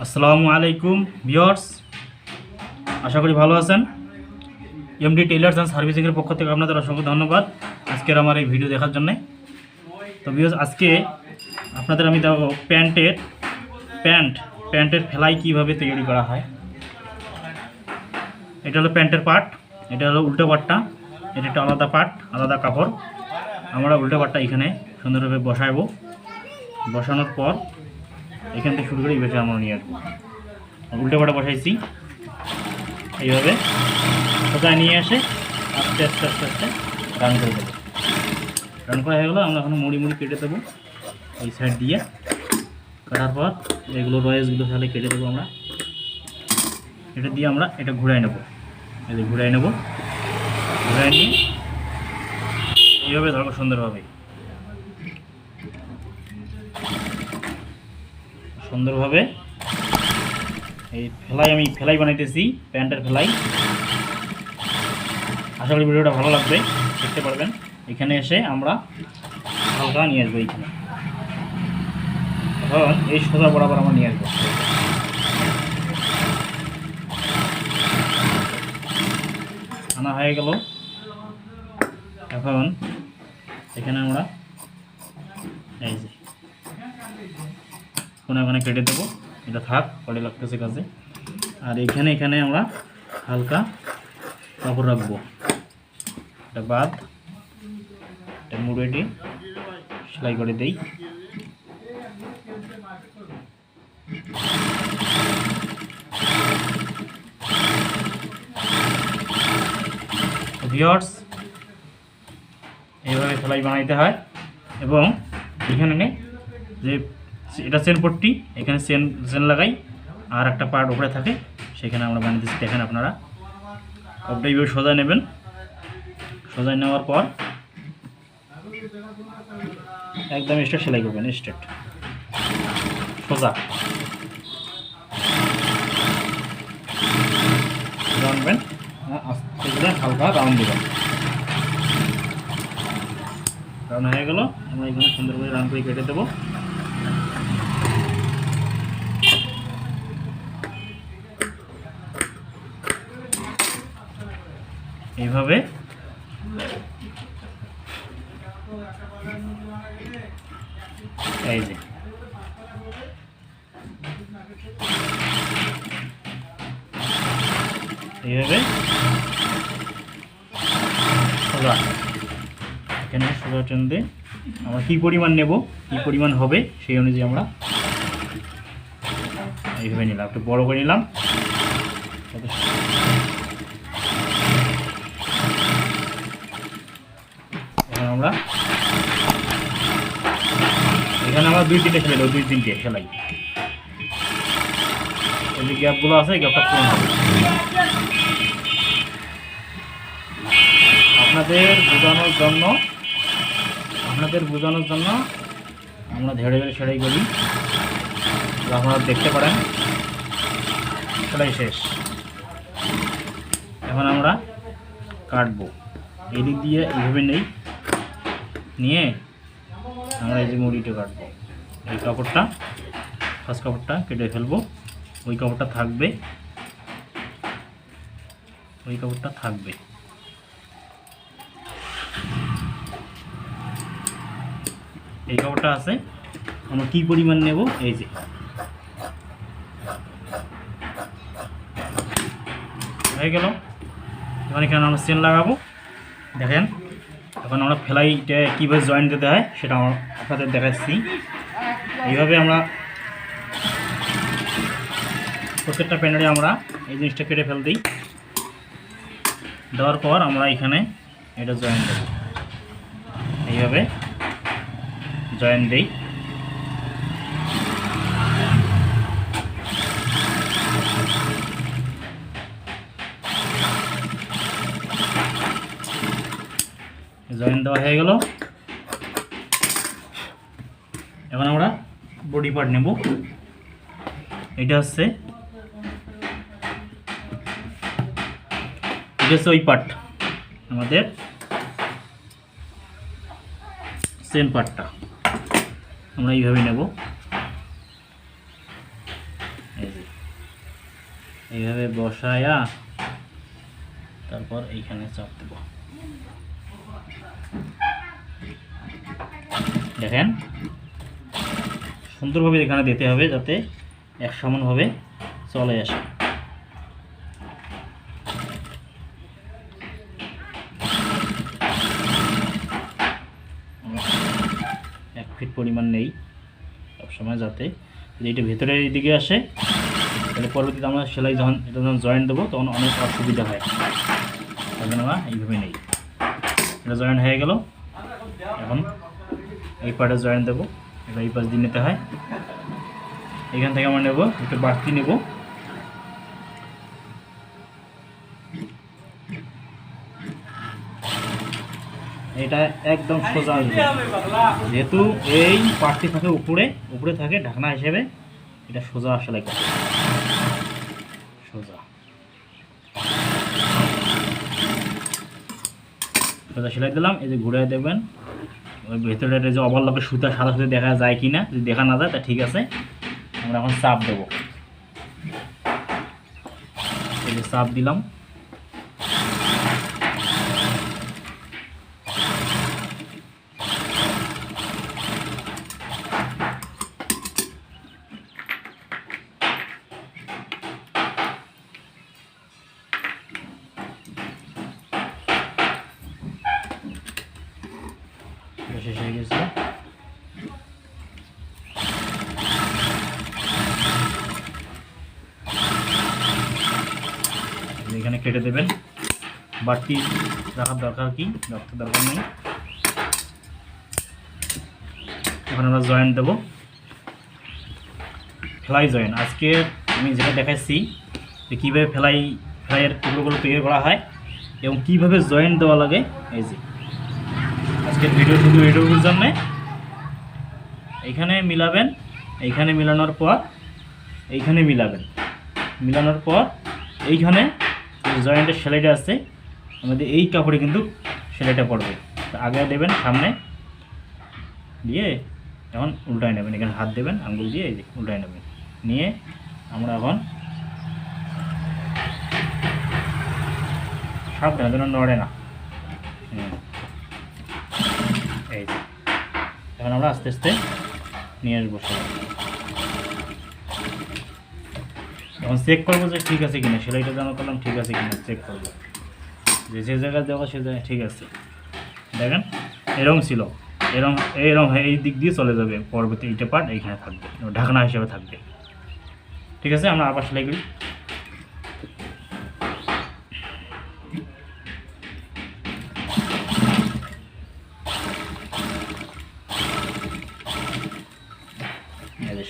আসসালামু আলাইকুম ভিউয়ার্স, আশা করি ভালো আছেন। এমডি টেইলার্স অ্যান্ড সার্ভিসিংয়ের পক্ষ থেকে আপনাদের অসংখ্য ধন্যবাদ আজকের আমার এই ভিডিও দেখার জন্য। তো ভিউয়ার্স, আজকে আপনাদের আমি দেখাবো প্যান্টের ফ্লাই কীভাবে তৈরি করা হয়। এটা হলো প্যান্টের পার্ট, এটা হলো উল্টো পার্টটা, এটা একটা আলাদা পার্ট, আলাদা কাপড়। আমরা উল্টো পার্টটা এখানে সুন্দরভাবে বসাবো। বসানোর পর এখান থেকে শুরু করে এই বেশি আমরা নিয়ে আসবো। উল্টো পাটা বসাইছি, এইভাবে কোথায় নিয়ে আসে আস্তে আস্তে আস্তে আস্তে রান করে দেবো। রান করা হয়ে গেলো, আমরা এখন মুড়ি কেটে দেবো এই সাইড দিয়ে। কাটার পর এগুলো রয়েসগুলো তাহলে কেটে দেবো আমরা। এটা দিয়ে আমরা এটা ঘুরাই নেবো, এই ঘুরাই নেবো। ঘুরাই নিয়ে এইভাবে ধরবো সুন্দরভাবে এই আমি ফ্লাই বানাইতেছি, প্যান্টের ফ্লাই। আশা করি ভিডিওটা ভালো লাগবে, দেখতে পারবেন। এখানে এসে আমরা হালকা নিয়ে আসবো, এইখানে এখন এই সোজা বরাবর আমরা নিয়ে আসবো। আনা হয়ে গেল। এখন এখানে আমরা এই যে কোনে কেটে দেবো, এটা থাক, পরে লাগতেছে কাজে। আর এখানে আমরা হালকা কাপড় রাখবো, এটা বাদ, এটা মুড়েটি সেলাই করে দেই। ভিউয়ার্স, এইভাবে সেলাই বানাইতে হয়। এবং এখানে যে এটা চেন পট্টি, এখানে চেন লাগাই, আর একটা পার্ট উপরে থাকে, সেখানে আমরা বানিয়ে দিচ্ছি। দেখেন আপনারা কাপড়টা এইভাবে সোজা নেবেন। সোজা নেওয়ার পর একদম স্ট্রেট সেলাই করবেন, স্ট্রেট সোজা রাউন্ডবেন, আস্তে করে হালকা রাউন্ড দেবেন। রাউন্ড হয়ে গেল, আমরা এখানে সুন্দর করে রাউন্ড করে কেটে দেবো। এইভাবে এই যে এইভাবে সোজা, এখানে সোজা টেন দিয়ে আমরা কী পরিমাণ নেব, কী পরিমাণ হবে সেই অনুযায়ী আমরা এইভাবে নিলাম, একটু বড় করে নিলাম। এখানে আমরা 2-3টে সেলাই দেবো, 2-3টে সেলাই। এই যে গ্যাপগুলো আছে, এই গ্যাপটা পূরণ হবে। আপনাদের বোঝানোর জন্য আমরা ধীরে ধীরে সেলাই করি, আপনারা দেখতে পারেন। সেলাই শেষ, এখন আমরা কাটবো। এই দিক দিয়ে এইভাবে নিয়ে আমরা এই যে মুড়িটা কাটবো। এই কাপড়টা, ফার্স্ট কাপড়টা কেটে ফেলবো। ওই কাপড়টা থাকবে, এই কাপড়টা আছে। আমরা কি পরিমাণ নেব, এই যে হয়ে গেল। এখন এখানে আমরা চেন লাগাবো। দেখেন এখন আমরা ফ্লাইটা কীভাবে জয়েন্ট দিতে হয় সেটা আপনাদের দেখাচ্ছি। এইভাবে আমরা প্রত্যেকটা প্যানেলে আমরা এই জিনিসটা কেটে ফেল দিই। দেওয়ার পর আমরা এখানে এটা জয়েন্ট দেব, এইভাবে জয়েন্ট দিই। জয়েন্ট দেওয়া হয়ে গেল। এখন আমরা বডি পার্ট নেব। এটা হচ্ছে ওই পার্ট, আমাদের চেন পার্টটা আমরা এইভাবে নেব। এই যে এইভাবে বসায়া তারপর এইখানে চাপ দেব। দেখেন সুন্দরভাবে এখানে দিতে হবে যাতে এক সমানভাবে চলে আসে। এক ফিট পরিমাণ নেই সবসময়, যাতে যদি এটা ভেতরের দিকে আসে তাহলে পরবর্তীতে আমরা সেলাই যখন এটা যখন জয়েন্ট দেবো তখন অনেক অসুবিধা হয়। তাই জন্য আমরা এইভাবে নেই। এটা জয়েন্ট হয়ে গেল, এখন এই পার্টে জয়েন্ট দেবো। এটা এই পাশ দিয়ে নিতে হয়। এখান থেকে আমরা নেব একটু বাড়তি নেব, এটা একদম সোজা আসবে, যেহেতু এই পার্টটি থাকে উপরে থাকে ঢাকনা হিসেবে, এটা সোজা আসলে সোজা সোজা সেলাই দিলাম। এই যে ঘুরাই দেবেন, ওই ভেতরে যে ওভারলকের সুতা সাদা সুতা দেখা যায় কি না, যদি দেখা না যায় তা ঠিক আছে। আমরা এখন চাপ দেবো, এই যে চাপ দিলাম। শেষ হয়ে গেছে। এখানে কেটে দেবেন, বাড়তি রাখার দরকার কি, রাখতে দরকার নেই। এখন আমরা জয়েন্ট দেবো, ফ্লাই জয়েন্ট। আজকে আমি যেটা দেখাচ্ছি যে কীভাবে ফ্লাইয়ের টুকরোগুলো তৈরি করা হয় এবং কীভাবে জয়েন্ট দেওয়া লাগে। এই যে আজকের ভিডিও শুধু এটুকুর জন্যে। এইখানে মিলাবেন, এইখানে মিলানোর পর এইখানে মিলানোর পর এইখানে জয়েন্টের সেলাইটা আছে আমাদের এই কাপড়ে কিন্তু সেলাইটা পড়বে। আগে দেবেন সামনে দিয়ে, এখন উল্টায় নেবেন, এখানে হাত দেবেন আঙ্গুল দিয়ে, এই যে উল্টায় নেবেন। নিয়ে আমরা এখন সাবধানে যেন নড়ে না। এই যে এখন আমরা আস্তে আস্তে নিয়ে আসবো সেলাই। এখন চেক করবো যে ঠিক আছে কিনা, সেলাইটা যেন করলাম ঠিক আছে কিনা চেক করবো, যে জায়গায় দেওয়া সে জায়গায় ঠিক আছে। দেখেন এরকম ছিল, এরকম এই দিক দিয়ে চলে যাবে, পরবর্তী এইটা পার্ট এইখানে থাকবে, ঢাকনা হিসেবে থাকবে। ঠিক আছে, আমরা আবার সেলাই করি।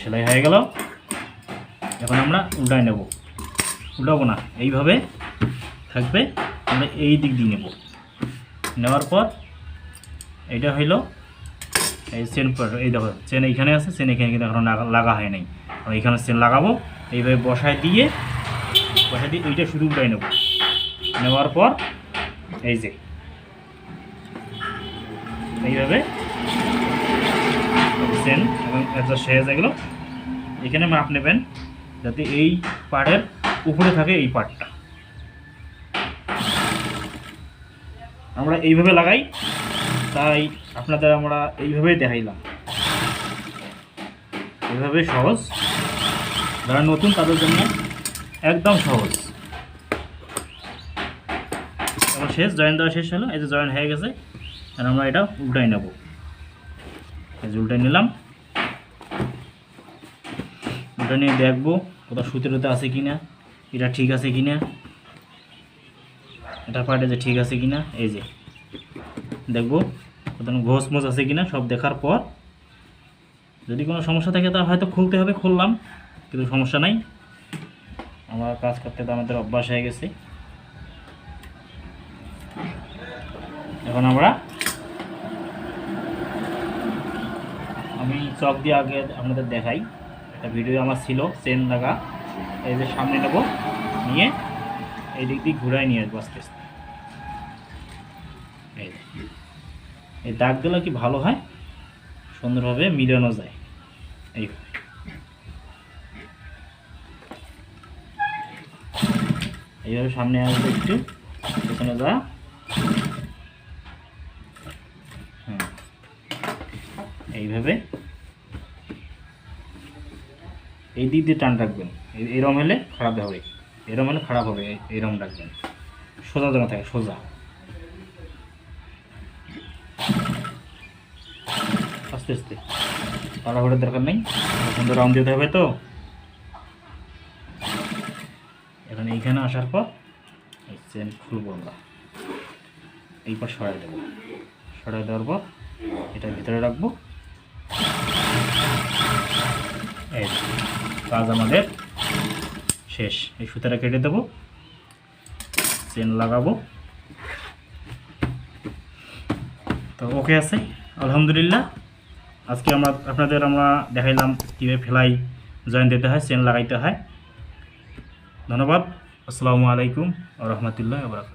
সেলাই হয়ে গেল। এখন আমরা উল্টায় নেব, উল্টাবো না, এইভাবে থাকবে। আমরা এই দিক দিয়ে নেব, নেওয়ার পর এইটা হইল এই চেন। এই দেখো চেন এইখানে আছে, চেন এখানে কিন্তু এখন লাগা হয় নাই। আমরা এইখানে চেন লাগাবো, এইভাবে বসায় দিয়ে এইটা শুধু উল্টায় নেব। নেওয়ার পর এই যে এইভাবে চেন এবং একটা শেষ এগুলো এখানে মাপ নেবেন যাতে এই পাড়ের উপরে থাকে এই পাড়টা। আমরা এইভাবে লাগাই, তাই আপনাদের আমরা এইভাবেই দেখাইলাম। এইভাবে সহজ, যারা নতুন তাদের জন্য একদম সহজ। এবার শেষ, জয়েন্ট দেওয়া শেষ হলো। এই যে জয়েন্ট হয়ে গেছে, আর আমরা এটা উল্টাই নেব। এই যে উল্টাই নিলাম, উল্টা নিয়ে দেখবো কোথাও সুতো আছে কিনা, এটা ঠিক আছে কিনা, এটা পার্টে যে ঠিক আছে কিনা। এই যে দেখবো কোথাও ঘোষ মোজ আছে কিনা। সব দেখার পর যদি কোনো সমস্যা থাকে তা হয়তো খুলতে হবে, খুললাম, কিন্তু সমস্যা নাই। আমরা কাজ করতে তো আমাদের অভ্যাস হয়ে গেছে। এখন আমি চক দিয়ে আগে আপনাদের দেখাই। একটা ভিডিও আমার ছিল চেন লাগা। এই যে সামনে নেব, নিয়ে এই দিক দিয়ে ঘুরাই নিয়ে আসবো আস্তে আস্তে। এই দাগ দিলে কি ভালো হয়, সুন্দরভাবে মিলানো যায়। এইভাবে এইভাবে সামনে আসবে, একটু পেছনে যা, এইভাবে এই দিক দিয়ে টান রাখবেন। এরম হলে খারাপ হবে, এরম হলে খারাপ হবে, এরম রাখবেন, সোজা যেন থাকে, সোজা। আস্তে আস্তে, তাড়াহুড়োর দরকার নেই, সুন্দর রাউন্ড দিতে হবে। তো এখন এইখানে আসার পর চেন খুলবো আমরা, এই পর সরাই দেবো, সরাই দেওয়ার পর এটা ভিতরে রাখবো। এই কাজ আমাদের শেষ। এই সুতাটা কেটে দেবো, চেন লাগাবো। তো ওকে আছে, আলহামদুলিল্লাহ। আজকে আপনাদের আমরা দেখাইলাম কীভাবে ফ্লাই জয়েন দিতে হয়, চেন লাগাইতে হয়। ধন্যবাদ। আসসালামু আলাইকুম ওয়া রাহমাতুল্লাহি ওয়া বারাকাতুহু।